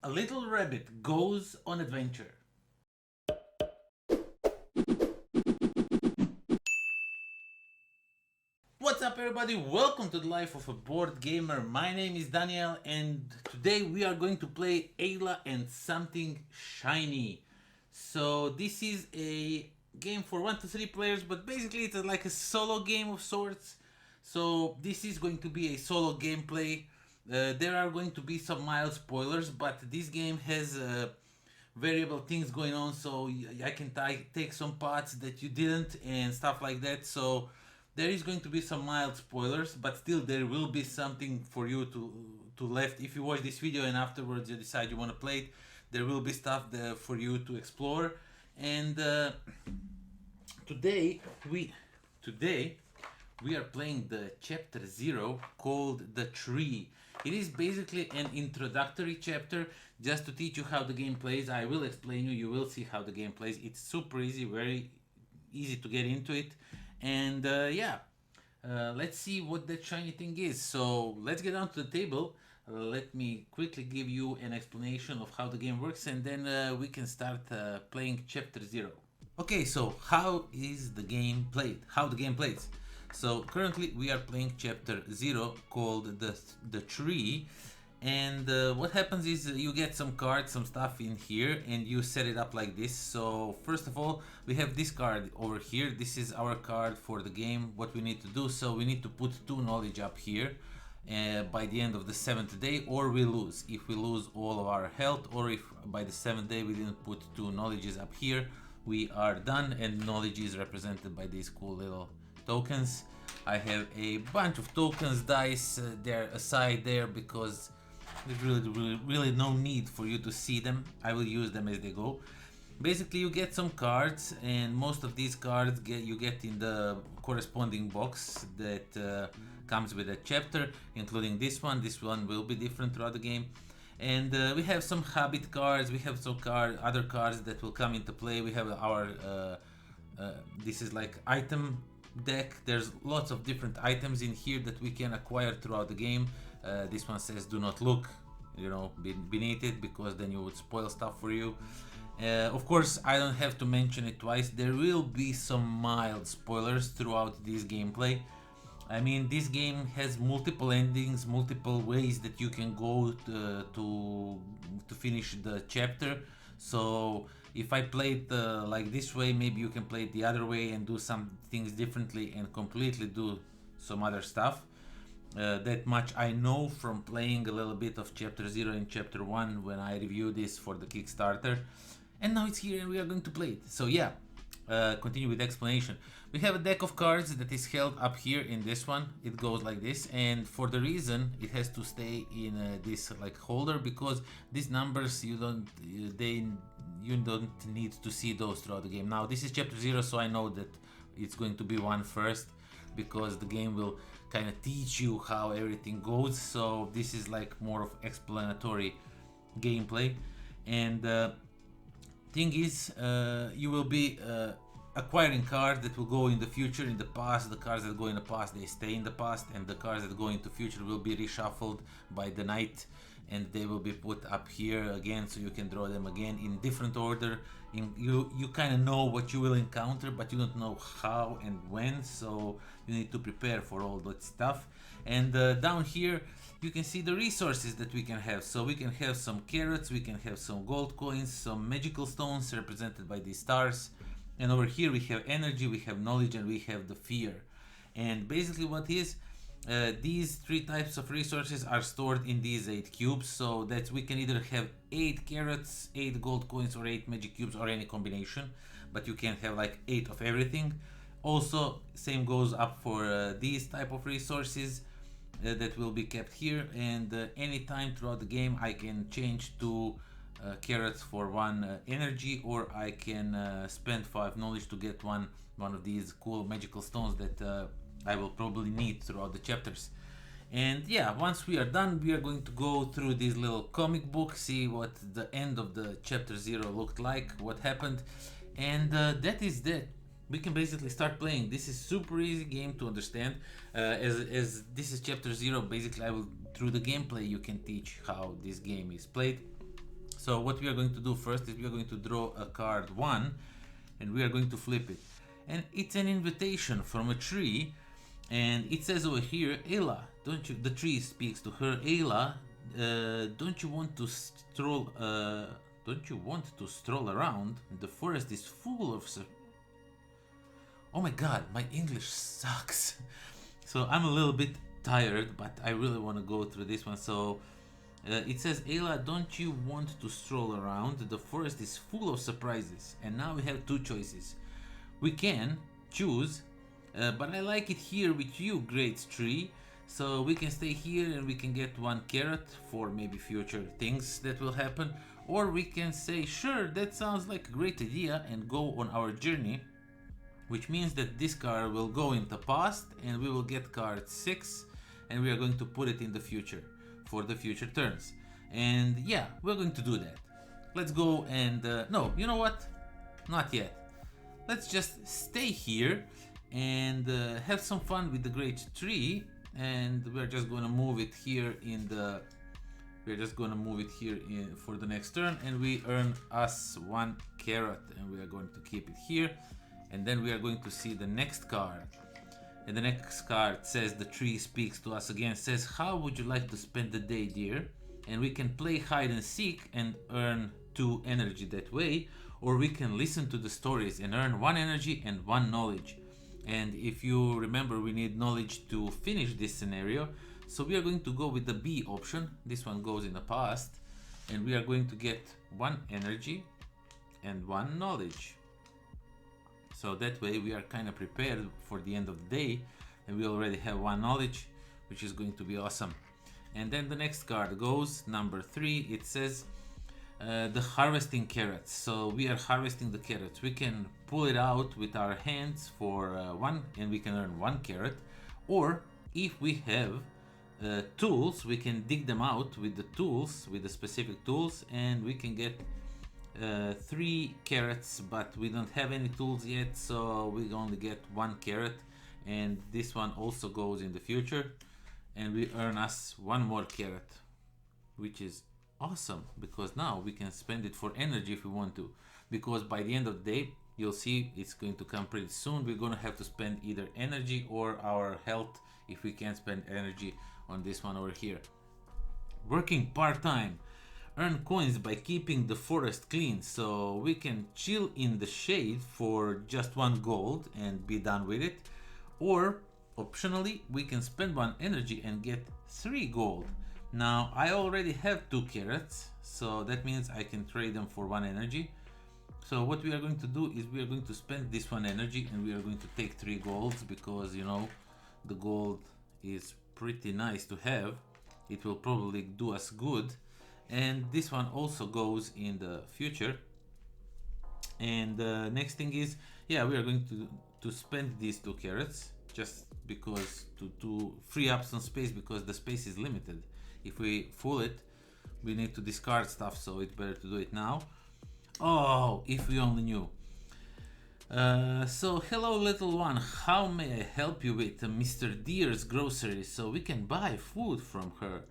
A little rabbit goes on adventure. What's up everybody, welcome to the life of a board gamer. My name is Daniel and today we are going to play EILA and something shiny. So this is a game for 1 to 3 players, but basically it's like a solo game of sorts. So this is going to be a solo gameplay. There are going to be some mild spoilers, but this game has variable things going on, so I can take some parts that you didn't and stuff like that. So there is going to be some mild spoilers, but still there will be something for you to left. If you watch this video and afterwards you decide you want to play it, there will be stuff there for you to explore. And today we are playing the chapter 0 called The Tree. It is basically an introductory chapter just to teach you how the game plays. I will explain you will see how the game plays. It's super easy, very easy to get into it. And let's see what that shiny thing is. So let's get down to the table. Let me quickly give you an explanation of how the game works, and then we can start playing chapter 0. Okay, so how is the game played? How the game plays? So currently we are playing chapter 0 called the Tree, and what happens is you get some cards, some stuff in here, and you set it up like this. So first of all, we have this card over here. This is our card for the game. What we need to do, so we need to put 2 knowledge up here by the end of the 7th day, or we lose. If we lose all of our health, or if by the 7th day we didn't put 2 knowledges up here, we are done, and knowledge is represented by these cool little tokens. I have a bunch of tokens dice there aside there because there's really no need for you to see them. I will use them as they go. Basically you get some cards, and most of these cards you get in the corresponding box that comes with a chapter, including this one. This one will be different throughout the game. And we have some habit cards, we have some other cards that will come into play. We have our this is like item deck. There's lots of different items in here that we can acquire throughout the game. This one says do not look, beneath it, because then you would spoil stuff for you. Of course, I don't have to mention it twice. There will be some mild spoilers throughout this gameplay. I mean, this game has multiple endings, multiple ways that you can go to finish the chapter. So if I play it like this way, maybe you can play it the other way and do some things differently and completely do some other stuff. That much I know from playing a little bit of chapter 0 and chapter 1 when I reviewed this for the Kickstarter. And now it's here and we are going to play it. So yeah, continue with the explanation. We have a deck of cards that is held up here in this one. It goes like this, and for the reason it has to stay in this like holder, because these numbers you don't need to see those throughout the game. Now this is chapter 0, so I know that it's going to be 1 first, because the game will kind of teach you how everything goes. So this is like more of explanatory gameplay. And thing is, you will be acquiring cards that will go in the future, in the past. The cards that go in the past, they stay in the past, and the cards that go into future will be reshuffled by the night, and they will be put up here again, so you can draw them again in different order. You kind of know what you will encounter, but you don't know how and when, so you need to prepare for all that stuff. And down here you can see the resources that we can have. So we can have some carrots, we can have some gold coins, some magical stones represented by these stars, and over here we have energy, we have knowledge, and we have the fear. And basically what is these 3 types of resources are stored in these 8 cubes, so that we can either have 8 carrots, 8 gold coins, or 8 magic cubes, or any combination, but you can have like 8 of everything. Also, same goes up for these type of resources that will be kept here, and anytime throughout the game I can change to carrots for 1 energy, or I can spend 5 knowledge to get one of these cool magical stones that I will probably need throughout the chapters. And yeah, once we are done, we are going to go through this little comic book, see what the end of the chapter 0 looked like, what happened, and that is that. We can basically start playing. This is super easy game to understand. As this is chapter 0, basically I will, through the gameplay, you can teach how this game is played. So what we are going to do first is we are going to draw a card 1 and we are going to flip it. And it's an invitation from a tree, and it says over here, EILA, don't you, the tree speaks to her, EILA, don't you want to stroll around? The forest is full of oh my god, my English sucks. So I'm a little bit tired, but I really want to go through this one. So it says, EILA, don't you want to stroll around? The forest is full of surprises. And now we have two choices. We can choose, but I like it here with you, great tree. So we can stay here and we can get 1 carrot for maybe future things that will happen. Or we can say, sure, that sounds like a great idea, and go on our journey. Which means that this card will go in the past and we will get card 6 and we are going to put it in the future for the future turns. And yeah, we're going to do that. Let's go and no, you know what? Not yet. Let's just stay here and have some fun with the great tree, and we're just going to move it here in the for the next turn, and we earn us 1 carrot, and we are going to keep it here. And then we are going to see the next card. And the next card says, the tree speaks to us again, says, how would you like to spend the day, dear? And we can play hide and seek and earn 2 energy that way, or we can listen to the stories and earn 1 energy and 1 knowledge. And if you remember, we need knowledge to finish this scenario, so we are going to go with the B option. This one goes in the past, and we are going to get 1 energy and 1 knowledge. So that way we are kind of prepared for the end of the day, and we already have 1 knowledge, which is going to be awesome. And then the next card goes, number 3. It says the harvesting carrots. So we are harvesting the carrots. We can pull it out with our hands for 1, and we can earn 1 carrot. Or if we have tools, we can dig them out with the tools, with the specific tools, and we can get 3 carrots, but we don't have any tools yet, so we only get 1 carrot. And this one also goes in the future, and we earn us 1 more carrot, which is awesome, because now we can spend it for energy if we want to, because by the end of the day, you'll see it's going to come pretty soon. We're going to have to spend either energy or our health if we can't spend energy on this one over here. Working part-time. Earn coins by keeping the forest clean, so we can chill in the shade for just 1 gold and be done with it. Or optionally, we can spend 1 energy and get 3 gold. Now I already have 2 carrots, so that means I can trade them for 1 energy. So what we are going to do is we are going to spend this 1 energy, and we are going to take 3 golds, because you know the gold is pretty nice to have. It will probably do us good. And this one also goes in the future. And the next thing is, yeah, we are going to spend these 2 carrots just because to free up some space, because the space is limited. If we full it, we need to discard stuff, so it's better to do it now. Oh, if we only knew. So hello little one, how may I help you with Mr. Deer's groceries so we can buy food from her?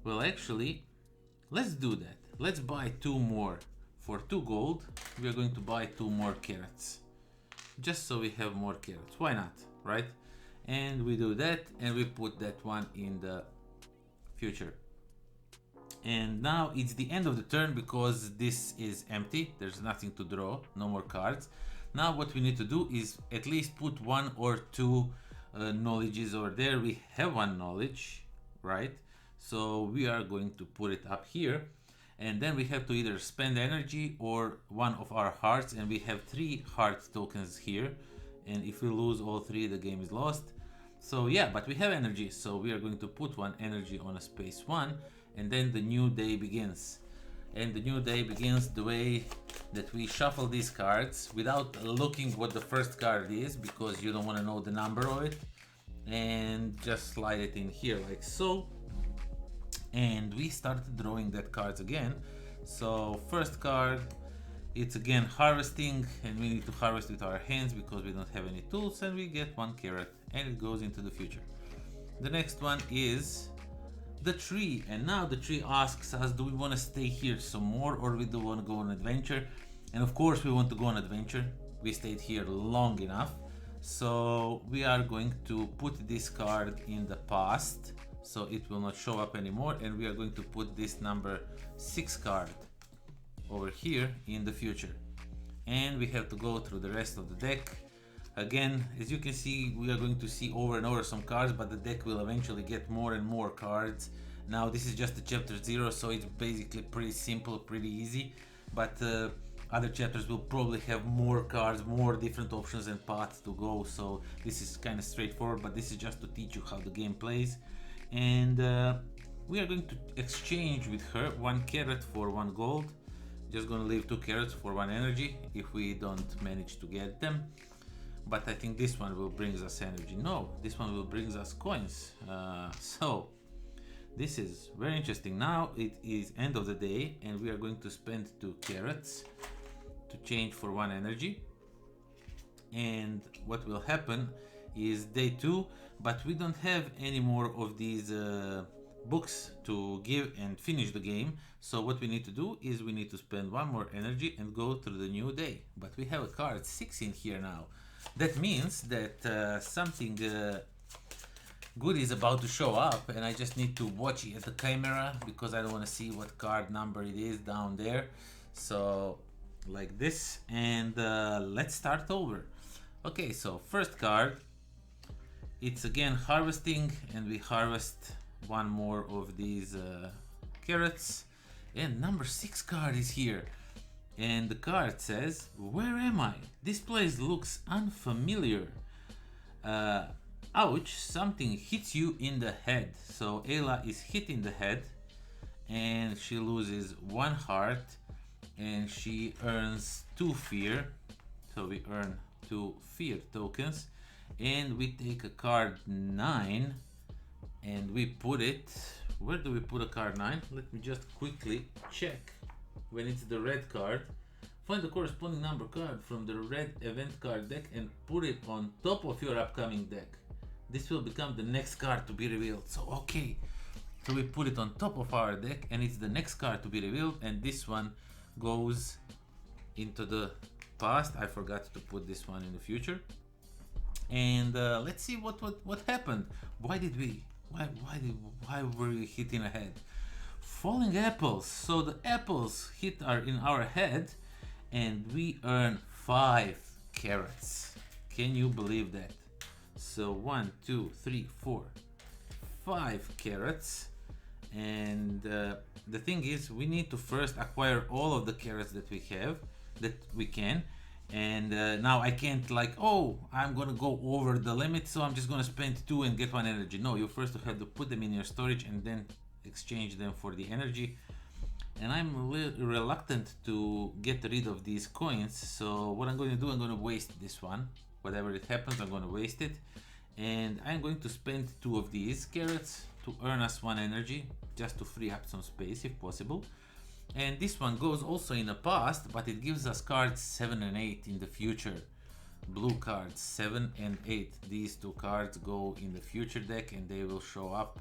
Well, actually, let's do that. Let's buy 2 more. For 2 gold, we are going to buy 2 more carrots. Just so we have more carrots. Why not, right? And we do that, and we put that one in the future. And now it's the end of the turn, because this is empty. There's nothing to draw, no more cards. Now what we need to do is at least put 1 or 2 knowledges over there. We have 1 knowledge, right? So we are going to put it up here, and then we have to either spend energy or 1 of our hearts, and we have 3 heart tokens here, and if we lose all 3, the game is lost. So yeah, but we have energy, so we are going to put 1 energy on a space 1, and then the new day begins. And the new day begins the way that we shuffle these cards without looking what the first card is, because you don't want to know the number of it, and just slide it in here like so. And we started drawing that cards again. So first card, it's again harvesting, and we need to harvest with our hands because we don't have any tools, and we get 1 carrot, and it goes into the future. The next one is the tree. And now the tree asks us, do we want to stay here some more, or we do want to go on adventure? And of course we want to go on adventure. We stayed here long enough, so we are going to put this card in the past, so it will not show up anymore, and we are going to put this number 6 card over here in the future. And we have to go through the rest of the deck. Again, as you can see, we are going to see over and over some cards, but the deck will eventually get more and more cards. Now this is just a chapter 0, so it's basically pretty simple, pretty easy, but other chapters will probably have more cards, more different options and paths to go, so this is kind of straightforward, but this is just to teach you how the game plays. And we are going to exchange with her 1 carrot for 1 gold. Just gonna leave 2 carrots for 1 energy if we don't manage to get them. But I think this one will bring us energy. No, this one will bring us coins. So this is very interesting. Now it is end of the day and we are going to spend 2 carrots to change for 1 energy. And what will happen is day 2, but we don't have any more of these books to give and finish the game. So what we need to do is we need to spend 1 more energy and go through the new day. But we have a card 6 in here now. That means that something good is about to show up, and I just need to watch it at the camera because I don't want to see what card number it is down there. So like this, and let's start over. Okay, so first card, it's again harvesting, and we harvest 1 more of these carrots, and number 6 card is here. And the card says, where am I? This place looks unfamiliar. Ouch, something hits you in the head. So EILA is hit in the head and she loses 1 heart and she earns 2 fear. So we earn 2 fear tokens and we take a card 9 and we put it, where do we put a card 9? Let me just quickly check. When it's the red card, find the corresponding number card from the red event card deck and put it on top of your upcoming deck. This will become the next card to be revealed. So okay, so we put it on top of our deck and it's the next card to be revealed, and this one goes into the past. I forgot to put this one in the future. And let's see what happened. Why were we hit in the head? Falling apples. So the apples are in our head and we earn 5 carrots. Can you believe that? So 1, 2, 3, 4, 5 carrots. And the thing is, we need to first acquire all of the carrots that we can. And now I can't like, oh, I'm gonna go over the limit, so I'm just gonna spend 2 and get 1 energy. No, you first have to put them in your storage and then exchange them for the energy. And I'm reluctant to get rid of these coins, so what I'm going to do, I'm going to waste this one. Whatever it happens, I'm going to waste it, and I'm going to spend 2 of these carrots to earn us 1 energy, just to free up some space if possible. And this one goes also in the past, but it gives us cards 7 and 8 in the future. Blue cards 7 and 8. These 2 cards go in the future deck and they will show up.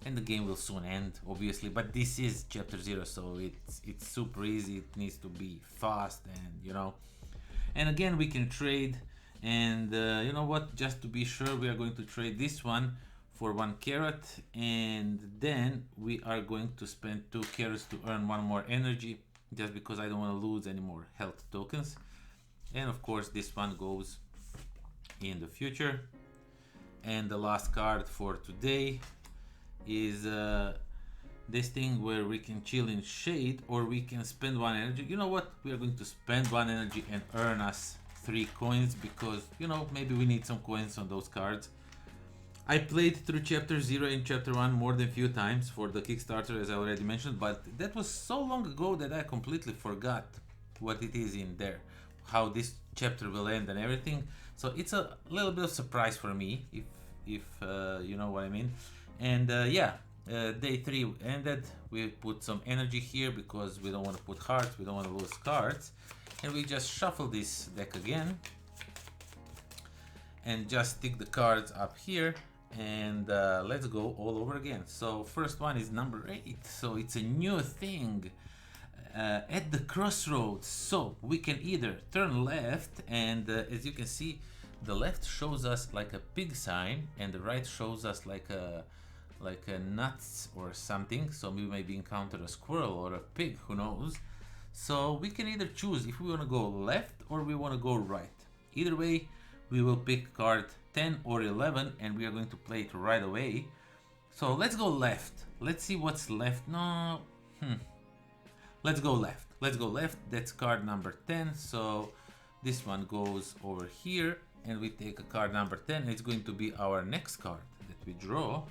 And the game will soon end, obviously, but this is chapter 0, so it's super easy. It needs to be fast, and you know. And again, we can trade, and you know what, just to be sure, we are going to trade this one for 1 carrot, and then we are going to spend 2 carrots to earn 1 more energy, just because I don't want to lose any more health tokens. And of course this one goes in the future. And the last card for today is this thing where we can chill in shade, or we can spend 1 energy. You know what, we are going to spend 1 energy and earn us 3 coins, because you know, maybe we need some coins on those cards. I played through chapter 0 and chapter 1 more than a few times for the Kickstarter, as I already mentioned, but that was so long ago that I completely forgot what it is in there, how this chapter will end and everything. So it's a little bit of surprise for me, if you know what I mean. And yeah, day 3 ended. We put some energy here because we don't want to put hearts, we don't want to lose cards, and we just shuffle this deck again and just stick the cards up here, And let's go all over again. So first one is number 8. So it's a new thing. At the crossroads, so we can either turn left, and as you can see, the left shows us like a pig sign and the right shows us like a nuts or something. So we maybe encounter a squirrel or a pig, who knows. So we can either choose if we want to go left or we want to go right. Either way, we will pick card 10 or 11 and we are going to play it right away. So let's go left. Let's see what's left. No, let's go left. Let's go left. That's card number 10. So this one goes over here and we take a card number 10. It's going to be our next card that we draw.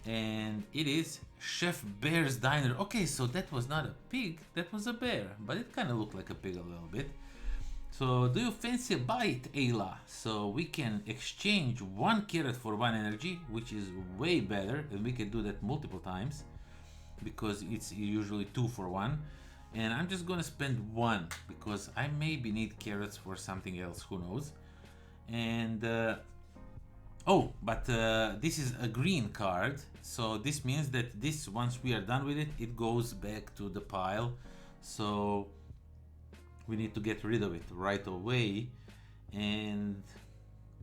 And it is Chef Bear's Diner. Okay, so that was not a pig, that was a bear. But it kind of looked like a pig a little bit. So do you fancy a bite, EILA? So we can exchange 1 carrot for 1 energy, which is way better. And we can do that multiple times, because it's usually 2 for 1. And I'm just gonna spend 1 because I maybe need carrots for something else, who knows. And this is a green card, so this means that this, once we are done with it, it goes back to the pile. So we need to get rid of it right away. And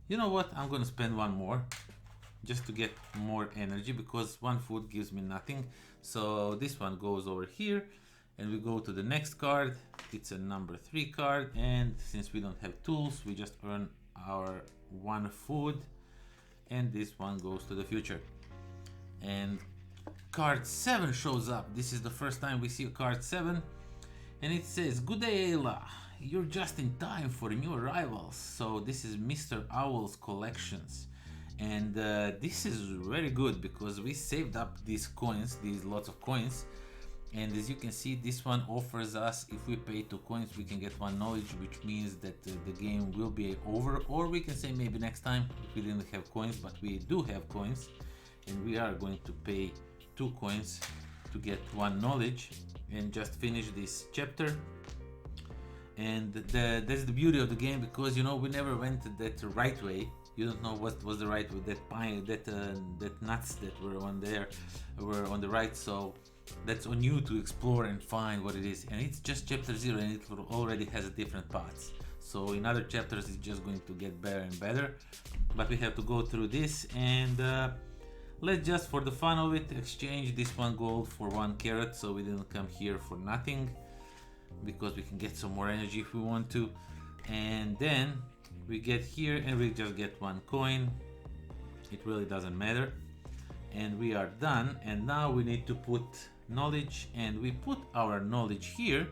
you know what, I'm gonna spend 1 more just to get more energy, because 1 food gives me nothing. So this one goes over here and we go to the next card. It's a number 3 card, and since we don't have tools, we just earn our 1 food, and this one goes to the future. And card 7 shows up. This is the first time we see a card 7, and it says, "Good day, EILA. You're just in time for new arrivals." So this is Mr. Owl's collections, and this is very good because we saved up these coins, these lots of coins. And as you can see, this one offers us, if we pay 2 coins, we can get 1 knowledge, which means that the game will be over. Or we can say maybe next time if we didn't have coins, but we do have coins, and we are going to pay 2 coins to get 1 knowledge and just finish this chapter. And that's the beauty of the game, because you know, we never went that right way. You don't know what was the right way. That pine, that nuts that were on there were on the right. So that's on you to explore and find what it is. And it's just chapter 0, and it already has different paths. So in other chapters it's just going to get better and better, but we have to go through this. And let's just, for the fun of it, exchange this 1 gold for 1 carrot, so we didn't come here for nothing, because we can get some more energy if we want to. And then we get here and we just get 1 coin. It really doesn't matter. And we are done. And now we need to put knowledge, and we put our knowledge here.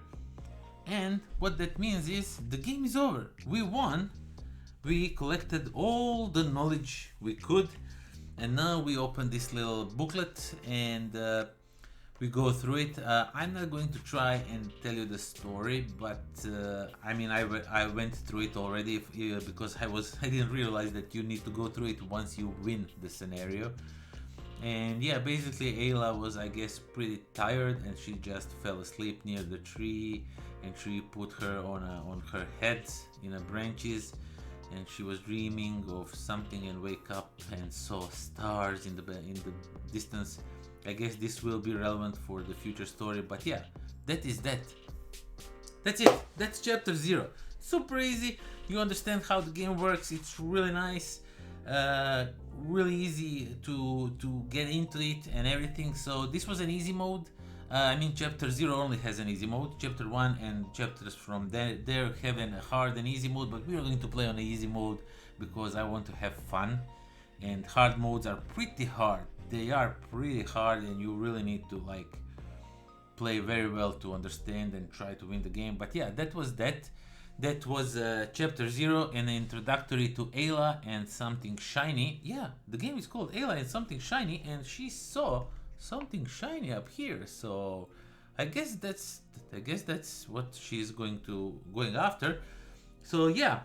And what that means is the game is over. We won. We collected all the knowledge we could, and now we open this little booklet and we go through it. I'm not going to try and tell you the story, but I mean, I went through it already, because I didn't realize that you need to go through it once you win the scenario. And yeah, basically EILA was, I guess, pretty tired, and she just fell asleep near the tree, and she put her on her head in the branches, and she was dreaming of something and wake up and saw stars in the distance. I guess this will be relevant for the future story, but yeah, that is that. That's it. That's chapter 0. Super easy. You understand how the game works. It's really nice. Really easy to get into it and everything. So this was an easy mode. I mean, chapter 0 only has an easy mode. Chapter 1 and chapters from there have a hard and easy mode, but we are going to play on the easy mode because I want to have fun. And hard modes are pretty hard. They are pretty hard, and you really need to like play very well to understand and try to win the game. But yeah, that was chapter 0, an introductory to EILA and something shiny. Yeah, the game is called EILA and something shiny, and she saw something shiny up here. So I guess that's what she's going after. So yeah,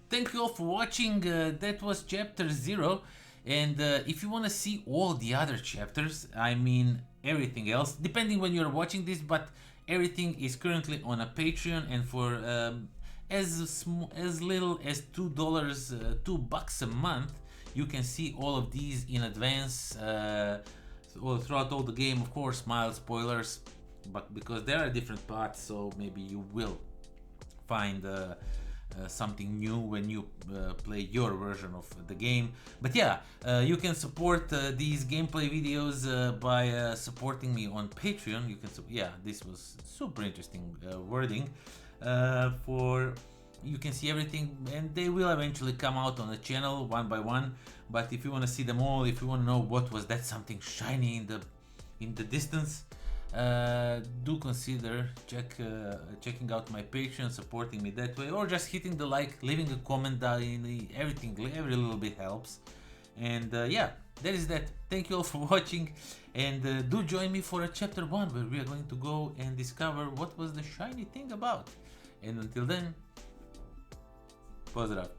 thank you all for watching. That was chapter 0. And if you want to see all the other chapters, I mean everything else, depending when you're watching this, but everything is currently on a Patreon, and for as little as $2 a month, You can see all of these in advance throughout all the game, of course, mild spoilers, but because there are different parts, so maybe you will find something new when you play your version of the game. But yeah, you can support these gameplay videos by supporting me on Patreon. You can yeah, this was super interesting wording for you can see everything, and they will eventually come out on the channel one by one. But if you want to see them all, if you want to know what was that something shiny in the distance, do consider checking out my Patreon, supporting me that way, or just hitting the like, leaving a comment down. Everything, every little bit helps. And yeah, that is that. Thank you all for watching, and do join me for a chapter 1 where we are going to go and discover what was the shiny thing about. And until then, pozdrav.